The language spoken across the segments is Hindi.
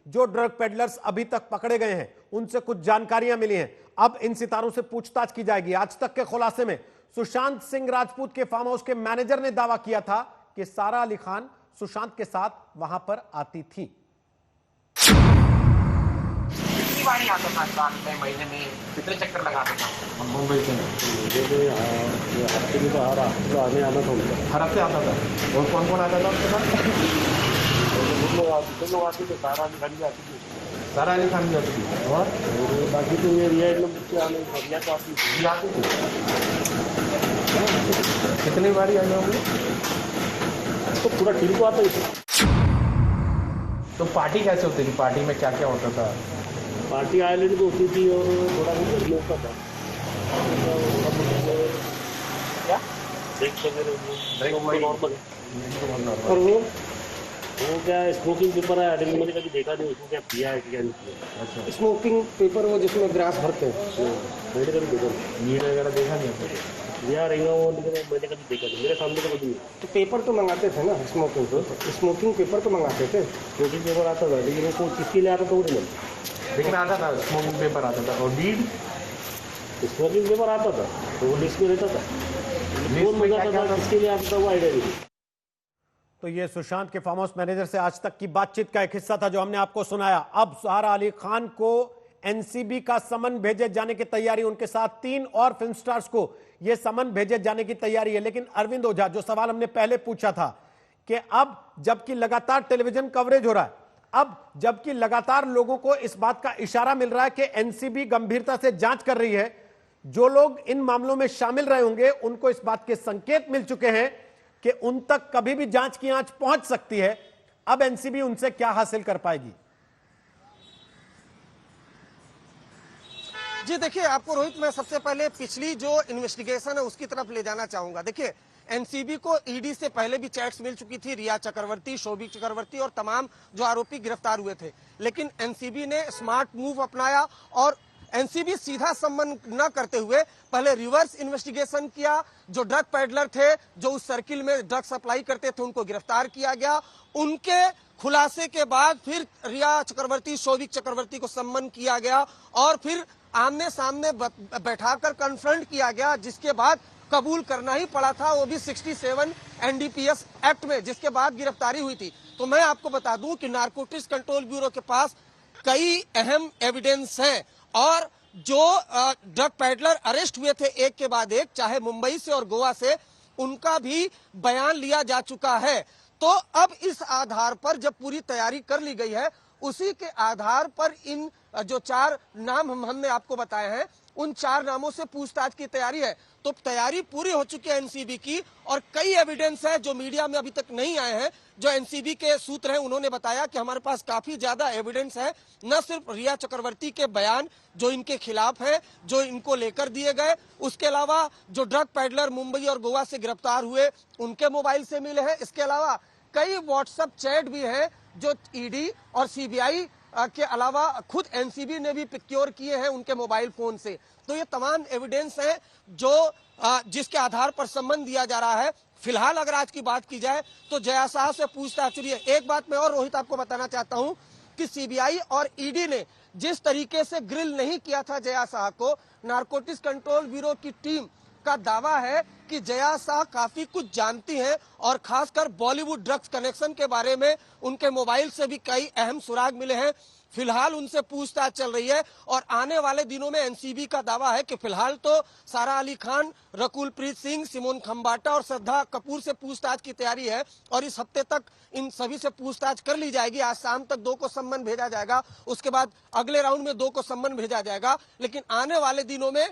जो ड्रग पेडलर्स अभी तक पकड़े गए हैं उनसे कुछ जानकारियां मिली हैं। अब इन सितारों से पूछताछ की जाएगी। आज तक के खुलासे में सुशांत सिंह राजपूत के फार्म हाउस के मैनेजर ने दावा किया था कि सारा अली खान सुशांत के साथ वहां पर आती थी। कितनी बार आता था साल में, महीने में कितने चक्कर लगाता था? मुंबई से हफ्ते में तो हर हफ्ते आने आना था उनका। हर हफ्ते आता था। और कौन कौन आता था उसके साथ? लोग आते थे, सारा अली खान भी आती थी। सारा अली खान भी आती थी। और बाकी तो ये रिया नंबर से आने रिया तो आती थी। कितनी बार आए होंगे? तो पूरा टीम को आता ही था। तो पार्टी कैसे होती थी? पार्टी में क्या क्या होता था? पार्टी आइलैंड को होती थी और थोड़ा बहुत होता था। क्या नॉर्मल। और वो क्या स्मोकिंग पेपर है, मैंने कभी देखा नहीं उसको क्या किया है क्या नहीं किया। अच्छा, स्मोकिंग पेपर वो जिसमें ग्रास भरते हैं, मैंने कभी देखा नहीं। नीड वगैरह देखा नहीं आपने? लिया रहेगा वो, लेकिन मैंने कभी देखा नहीं, मेरे सामने तो कभी नहीं। तो पेपर तो मंगाते थे ना, स्मोकिंग पेपर तो मंगाते थे। स्मोकिंग पेपर आता था, लेकिन वो किसके लिए आता था वो नहीं मालूम। लेकिन आता था, स्मोकिंग पेपर आता था। और वीड? स्मोकिंग पेपर आता था तो वो लिस्ट में रहता था, कौन मंगाता था, किसके लिए आता था वो आइडिया नहीं। तो ये सुशांत के फार्म हाउस मैनेजर से आज तक की बातचीत का एक हिस्सा था जो हमने आपको सुनाया। अब सारा अली खान को एनसीबी का समन भेजे जाने की तैयारी, उनके साथ 3 और फिल्म स्टार्स को यह समन भेजे जाने की तैयारी है। लेकिन अरविंद ओझा, जो सवाल हमने पहले पूछा था कि अब जबकि लगातार टेलीविजन कवरेज हो रहा है, अब जबकि लगातार लोगों को इस बात का इशारा मिल रहा है कि एनसीबी गंभीरता से जांच कर रही है, जो लोग इन मामलों में शामिल रहे होंगे उनको इस बात के संकेत मिल चुके हैं कि उन तक कभी भी जांच की आंच पहुंच सकती है। अब एनसीबी उनसे क्या हासिल कर पाएगी? जी देखिए, आपको रोहित, मैं सबसे पहले पिछली जो इन्वेस्टिगेशन है उसकी तरफ ले जाना चाहूंगा। देखिए, एनसीबी को ईडी से पहले भी चैट्स मिल चुकी थी, रिया चक्रवर्ती, शोभिक चक्रवर्ती और तमाम जो आरोपी गिरफ्तार हुए थे। लेकिन एनसीबी ने स्मार्ट मूव अपनाया और एनसीबी सीधा सम्मन न करते हुए पहले रिवर्स इन्वेस्टिगेशन किया। जो ड्रग पैडलर थे, जो उस सर्किल में ड्रग सप्लाई करते थे, उनको गिरफ्तार किया गया। उनके खुलासे के बाद फिर रिया चक्रवर्ती, शोभिक चक्रवर्ती को सम्मन किया गया और फिर आमने सामने बैठाकर कन्फ्रंट किया गया, जिसके बाद कबूल करना ही पड़ा था, वो भी 67 एनडीपीएस एक्ट में, जिसके बाद गिरफ्तारी हुई थी। तो मैं आपको बता दूं कि नारकोटिक्स कंट्रोल ब्यूरो के पास कई अहम एविडेंस हैं और जो ड्रग पैडलर अरेस्ट हुए थे एक के बाद एक, चाहे मुंबई से और गोवा से, उनका भी बयान लिया जा चुका है। तो अब इस आधार पर जब पूरी तैयारी कर ली गई है, उसी के आधार पर इन जो 4 नाम हमने आपको बताए हैं, उन 4 नामों से पूछताछ की तैयारी है। तो तैयारी पूरी हो चुकी है एनसीबी की और कई एविडेंस है जो मीडिया में अभी तक नहीं आए हैं। जो एनसीबी के सूत्र हैं उन्होंने बताया कि हमारे पास काफी ज्यादा एविडेंस है, न सिर्फ रिया चक्रवर्ती के बयान जो इनके खिलाफ है, जो इनको लेकर दिए गए, उसके अलावा जो ड्रग पैडलर मुंबई और गोवा से गिरफ्तार हुए उनके मोबाइल से मिले हैं। इसके अलावा कई व्हाट्सएप चैट भी है जो ईडी और सीबीआई के अलावा खुद एनसीबी ने भी पिक्योर किए हैं उनके मोबाइल फोन से। तो ये तमाम एविडेंस हैं जो जिसके आधार पर सम्मन दिया जा रहा है। फिलहाल अगर आज की बात की जाए तो जया शाह से पूछताछ हुई है। एक बात मैं और रोहित आपको बताना चाहता हूं कि सीबीआई और ईडी ने जिस तरीके से ग्रिल नहीं किया था जया शाह को, नारकोटिक्स कंट्रोल ब्यूरो की टीम का दावा है कि जया शाह काफी कुछ जानती हैं और खासकर बॉलीवुड ड्रग्स कनेक्शन के बारे में उनके मोबाइल से भी कई अहम सुराग मिले हैं। फिलहाल उनसे पूछताछ चल रही है और आने वाले दिनों में एनसीबी का दावा है कि फिलहाल तो सारा अली खान, रकुल प्रीत सिंह, सिमोन खंबाटा और श्रद्धा कपूर से पूछताछ की तैयारी है और इस हफ्ते तक इन सभी से पूछताछ कर ली जाएगी। आज शाम तक 2 को सम्मन भेजा जाएगा, उसके बाद अगले राउंड में 2 को सम्मन भेजा जाएगा। लेकिन आने वाले दिनों में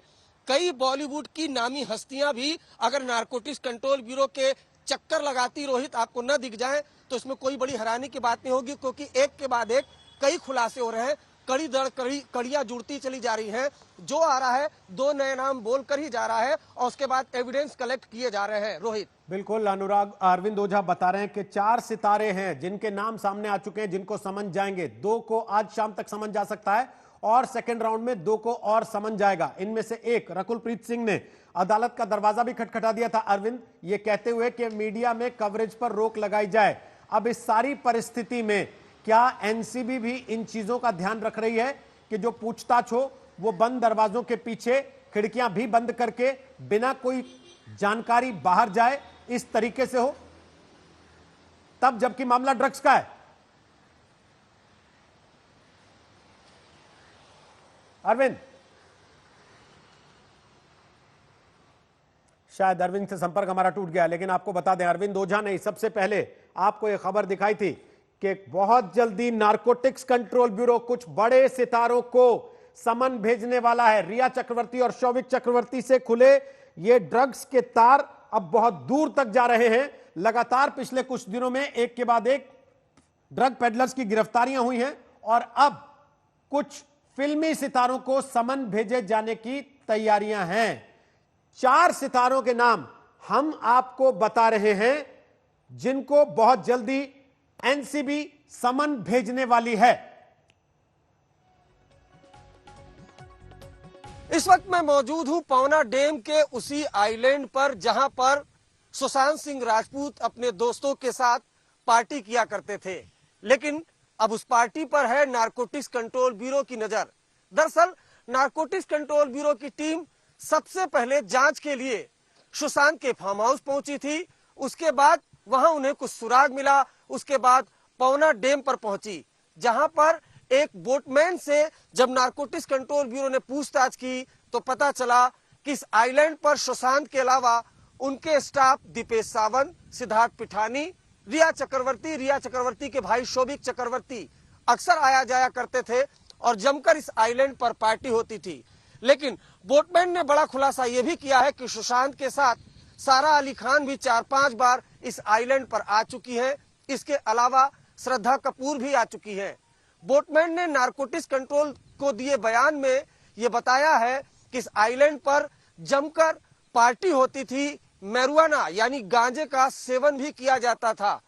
कई बॉलीवुड की नामी हस्तियां भी अगर नारकोटिक्स कंट्रोल ब्यूरो के चक्कर लगाती रोहित आपको न दिख जाए तो इसमें कोई बड़ी हैरानी की बात नहीं होगी, क्योंकि एक के बाद एक कई खुलासे हो रहे हैं, कड़ी दर कड़ियां जुड़ती चली जा रही हैं। जो आ रहा है 2 नए नाम बोलकर ही जा रहा है और उसके बाद एविडेंस कलेक्ट किए जा रहे हैं। रोहित, बिल्कुल अनुराग, अरविंद ओझा बता रहे हैं कि 4 सितारे हैं जिनके नाम सामने आ चुके हैं, जिनको समन जाएंगे। 2 को आज शाम तक समन जा सकता है और सेकंड राउंड में 2 को और समन जाएगा। इनमें से एक रकुल प्रीत सिंह ने अदालत का दरवाजा भी खटखटा दिया था अरविंद, ये कहते हुए कि मीडिया में कवरेज पर रोक लगाई जाए। अब इस सारी परिस्थिति में क्या एनसीबी भी इन चीजों का ध्यान रख रही है कि जो पूछताछ हो वो बंद दरवाजों के पीछे, खिड़कियां भी बंद करके, बिना कोई जानकारी बाहर जाए, इस तरीके से हो, तब जबकि मामला ड्रग्स का है? अरविंद, शायद अरविंद से संपर्क हमारा टूट गया, लेकिन आपको बता दें, अरविंद ओझा नहीं, सबसे पहले आपको यह खबर दिखाई थी कि बहुत जल्दी नारकोटिक्स कंट्रोल ब्यूरो कुछ बड़े सितारों को समन भेजने वाला है। रिया चक्रवर्ती और शौविक चक्रवर्ती से खुले ये ड्रग्स के तार अब बहुत दूर तक जा रहे हैं। लगातार पिछले कुछ दिनों में एक के बाद एक ड्रग पेडलर्स की गिरफ्तारियां हुई हैं और अब कुछ फिल्मी सितारों को समन भेजे जाने की तैयारियां हैं। 4 सितारों के नाम हम आपको बता रहे हैं जिनको बहुत जल्दी एनसीबी समन भेजने वाली है। इस वक्त मैं मौजूद हूं पवना डैम के उसी आइलैंड पर जहां पर सुशांत सिंह राजपूत अपने दोस्तों के साथ पार्टी किया करते थे, लेकिन अब उस पार्टी पर है नारकोटिक्स कंट्रोल ब्यूरो की नजर। दरअसल नारकोटिक्स कंट्रोल ब्यूरो की टीम सबसे पहले जांच के लिए सुशांत के फार्म हाउस पहुंची थी। उसके बाद वहां उन्हें कुछ सुराग मिला। उसके बाद पवना डैम पर पहुंची, जहां पर एक बोटमैन से जब नारकोटिक्स कंट्रोल ब्यूरो ने पूछताछ की तो पता चला कि इस आइलैंड पर सुशांत के अलावा उनके स्टाफ दीपेश सावंत, सिद्धार्थ पिठानी, रिया चक्रवर्ती के भाई शौविक चक्रवर्ती अक्सर आया जाया करते थे और जमकर इस आइलैंड पर पार्टी होती थी। लेकिन बोटमैन ने बड़ा खुलासा यह भी किया है कि सुशांत के साथ सारा अली खान भी 4-5 बार इस आइलैंड पर आ चुकी है। इसके अलावा श्रद्धा कपूर भी आ चुकी है। बोटमैन ने नारकोटिक्स कंट्रोल को दिए बयान में यह बताया है कि इस आइलैंड पर जमकर पार्टी होती थी, मैरुआना यानी गांजे का सेवन भी किया जाता था।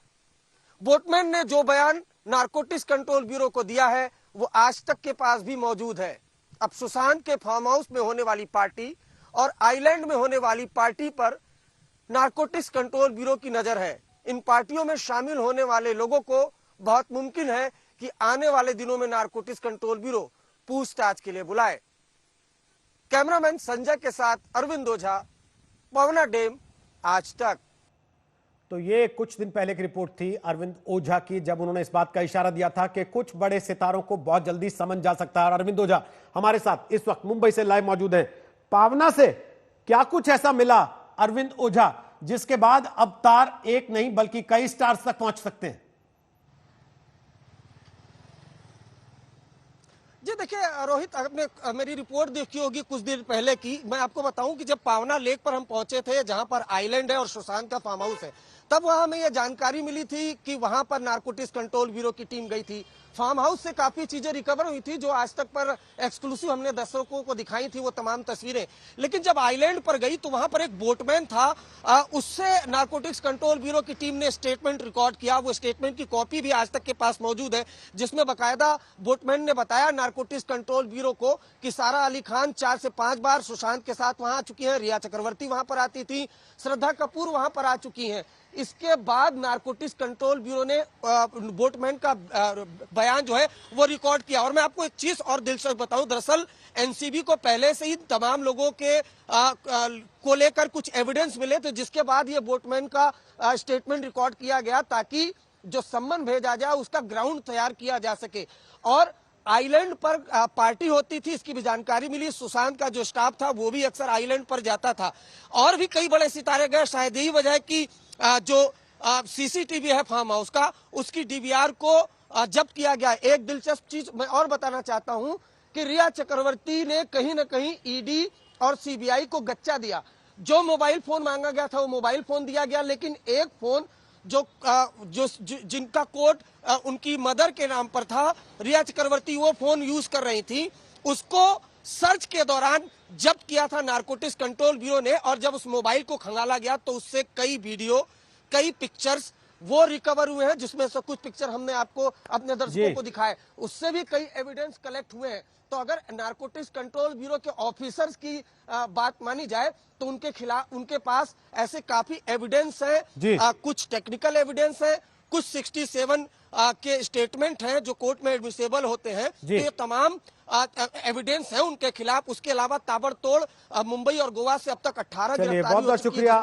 बोटमैन ने जो बयान नारकोटिक्स कंट्रोल ब्यूरो को दिया है वो आज तक के पास भी मौजूद है। अब सुशांत के फार्म हाउस में होने वाली पार्टी और आइलैंड में होने वाली पार्टी पर नारकोटिक्स कंट्रोल ब्यूरो की नजर है। इन पार्टियों में शामिल होने वाले लोगों को बहुत मुमकिन है कि आने वाले दिनों में नारकोटिक्स कंट्रोल ब्यूरो पूछताछ के लिए बुलाए। कैमरामैन संजय के साथ अरविंद ओझा, पवना डैम, आज तक। तो ये कुछ दिन पहले की रिपोर्ट थी अरविंद ओझा की, जब उन्होंने इस बात का इशारा दिया था कि कुछ बड़े सितारों को बहुत जल्दी समझ जा सकता है। और अरविंद ओझा हमारे साथ इस वक्त मुंबई से लाइव मौजूद हैं। पावना से क्या कुछ ऐसा मिला अरविंद ओझा जिसके बाद अब तार एक नहीं बल्कि कई स्टार्स तक पहुंच सकते हैं? जी देखिए रोहित, आपने मेरी रिपोर्ट देखी होगी कुछ दिन पहले की। मैं आपको बताऊं कि जब पावना लेक पर हम पहुंचे थे, जहां पर आइलैंड है और सुशांत का फार्म हाउस है, तब वहां हमें यह जानकारी मिली थी कि वहां पर नारकोटिक्स कंट्रोल ब्यूरो की टीम गई थी। फार्म हाउस से काफी चीजें रिकवर हुई थी जो आज तक पर एक्सक्लूसिव हमने दर्शकों को दिखाई थी, वो तमाम तस्वीरें। लेकिन जब आइलैंड पर गई तो वहां पर एक बोटमैन था, उससे नारकोटिक्स कंट्रोल ब्यूरो की टीम ने स्टेटमेंट रिकॉर्ड किया। वो स्टेटमेंट की कॉपी भी आज तक के पास मौजूद है, जिसमें बाकायदा बोटमैन ने बताया नारकोटिक्स कंट्रोल ब्यूरो को कि सारा अली खान 4 से 5 बार सुशांत के साथ वहां आ चुकी है, रिया चक्रवर्ती वहां पर आती थी, श्रद्धा कपूर वहां पर आ चुकी हैं। इसके बाद नारकोटिक्स कंट्रोल ब्यूरो ने बोटमैन का बयान जो है वो रिकॉर्ड किया। और मैं आपको एक चीज और दिलचस्प बताऊं, दरअसल एनसीबी को पहले से ही तमाम लोगों के को लेकर कुछ एविडेंस मिले थे, जिसके बाद ये बोटमैन का स्टेटमेंट रिकॉर्ड किया गया ताकि जो सम्मन भेजा जाए उसका ग्राउंड तैयार किया जा सके। और आइलैंड पर पार्टी होती थी, इसकी भी जानकारी मिली। सुशांत का जो स्टाफ था वो भी अक्सर आइलैंड पर जाता था और भी कई बड़े सितारे गए। शायद यही वजह है कि जो सीसीटीवी है फार्म हाउस का, उसकी डीवीआर को जब्त किया गया। एक दिलचस्प चीज मैं और बताना चाहता हूं कि रिया चक्रवर्ती ने कहीं ना कहीं ईडी और सीबीआई को गच्चा दिया। जो मोबाइल फोन मांगा गया था वो मोबाइल फोन दिया गया, लेकिन एक फोन जिनका कोड उनकी मदर के नाम पर था, रिया चक्रवर्ती वो फोन यूज कर रही थी, उसको सर्च के दौरान जब्त किया था नारकोटिक्स कंट्रोल ब्यूरो ने। और जब उस मोबाइल को खंगाला गया तो उससे कई वीडियो, कई पिक्चर्स वो रिकवर हुए हैं, जिसमें से कुछ पिक्चर हमने आपको अपने दर्शकों को दिखाए। उससे भी कई एविडेंस कलेक्ट हुए हैं। तो अगर नारकोटिक्स कंट्रोल ब्यूरो के ऑफिसर्स की बात मानी जाए तो उनके खिलाफ, उनके पास ऐसे काफी एविडेंस है, कुछ टेक्निकल एविडेंस है, कुछ 67 के स्टेटमेंट हैं जो कोर्ट में एडमिसेबल होते हैं। तो जी। ये तमाम एविडेंस है उनके खिलाफ। उसके अलावा ताबड़तोड़ मुंबई और गोवा से अब तक 18 चलिए, बहुत बहुत गिरफ्तारियां हो चुकी हैं। शुक्रिया।